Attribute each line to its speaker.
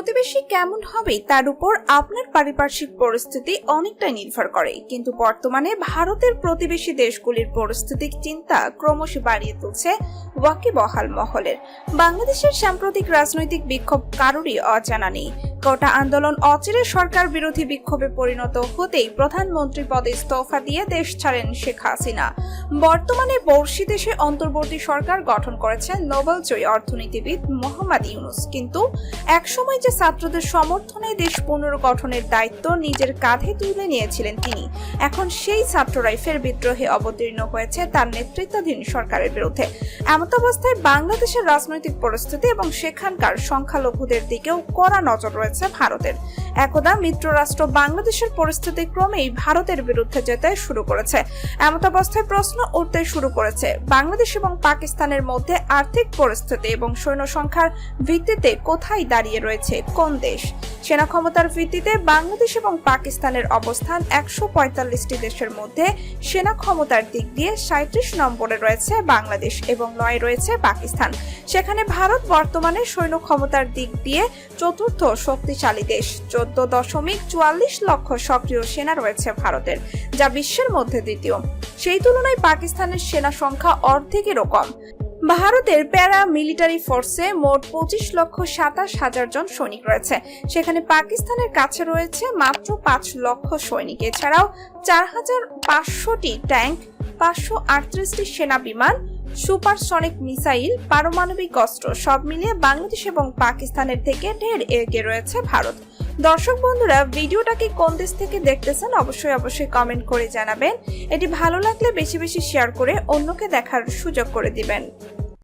Speaker 1: প্রতিবেশী কেমন হবে তার উপর আপনার পারিপার্শ্বিক পরিস্থিতি অনেকটা নির্ভর করে, কিন্তু বর্তমানে ভারতের প্রতিবেশী দেশগুলির পরিস্থিতির চিন্তা ক্রমশ বাড়িয়ে তুলছে ওয়াকিবহাল মহলের। বাংলাদেশের সাম্প্রতিক রাজনৈতিক বিক্ষোভ কারোরই অজানা নেই। কোটা আন্দোলন অচিরে সরকার বিরোধী বিক্ষোভে পরিণত হতেই প্রধানমন্ত্রী পদে ইস্তফা দিয়ে দেশ ছাড়েন শেখ হাসিনা। বর্তমানে বর্ষী দেশে অন্তর্বর্তী সরকার গঠন করেছেন নোবেলজয়ী অর্থনীতিবিদ মোহাম্মদ ইউনূস। কিন্তু একসময় যে ছাত্রদের সমর্থনে দেশ পুনর্গঠনের দায়িত্ব নিজের কাঁধে তুলে নিয়েছিলেন তিনি, এখন সেই ছাত্ররাই ফের বিদ্রোহে অবতীর্ণ হয়েছে তার নেতৃত্বাধীন সরকারের বিরুদ্ধে। এমতাবস্থায় বাংলাদেশের রাজনৈতিক পরিস্থিতি এবং সেখানকার সংখ্যালঘুদের দিকেও কড়া নজর রয়েছে ভারতের। একদা মিত্র রাষ্ট্র বাংলাদেশের পরিস্থিতি ক্রমেই ভারতের বিরুদ্ধে যেতে শুরু করেছে। এমতাবস্থায় প্রশ্ন উঠতে শুরু করেছে, বাংলাদেশ এবং পাকিস্তানের মধ্যে আর্থিক পরিস্থিতি এবং সৈন্য সংখ্যার ভিত্তিতে কোথায় দাঁড়িয়ে রয়েছে কোন দেশ? সেনা ক্ষমতার ভিত্তিতে বাংলাদেশ এবং পাকিস্তানের অবস্থান 145টি দেশের মধ্যে সেনা ক্ষমতার দিক দিয়ে 37 নম্বরে রয়েছে বাংলাদেশ এবং 9 রয়েছে পাকিস্তান। সেখানে ভারত বর্তমানে সৈন্য ক্ষমতার দিক দিয়ে চতুর্থ শক্তিশালী দেশ। 14.44 লক্ষ সক্রিয় সেনা রয়েছে ভারতের, যা বিশ্বের মধ্যে দ্বিতীয়। সেই তুলনায় পাকিস্তানের সেনা সংখ্যা অর্ধেকেরও কম। ভারতের প্যারা মিলিটারি ফোর্সে মোট 25,27,000 জন সৈনিক রয়েছে, সেখানে পাকিস্তানের কাছে রয়েছে মাত্র 5 লক্ষ সৈনিক। এছাড়াও 4,500টি ট্যাঙ্ক, 538টি সেনা বিমান, সুপারসনিক মিসাইল, পারমাণবিক অস্ত্র, সব মিলিয়ে বাংলাদেশ এবং পাকিস্তানের থেকে ঢের এগিয়ে রয়েছে ভারত। দর্শক বন্ধুরা, ভিডিওটাকে কোন দেশ থেকে দেখতেছেন অবশ্যই কমেন্ট করে জানাবেন। এটি ভালো লাগলে বেশি বেশি শেয়ার করে অন্যকে দেখার সুযোগ করে দিবেন।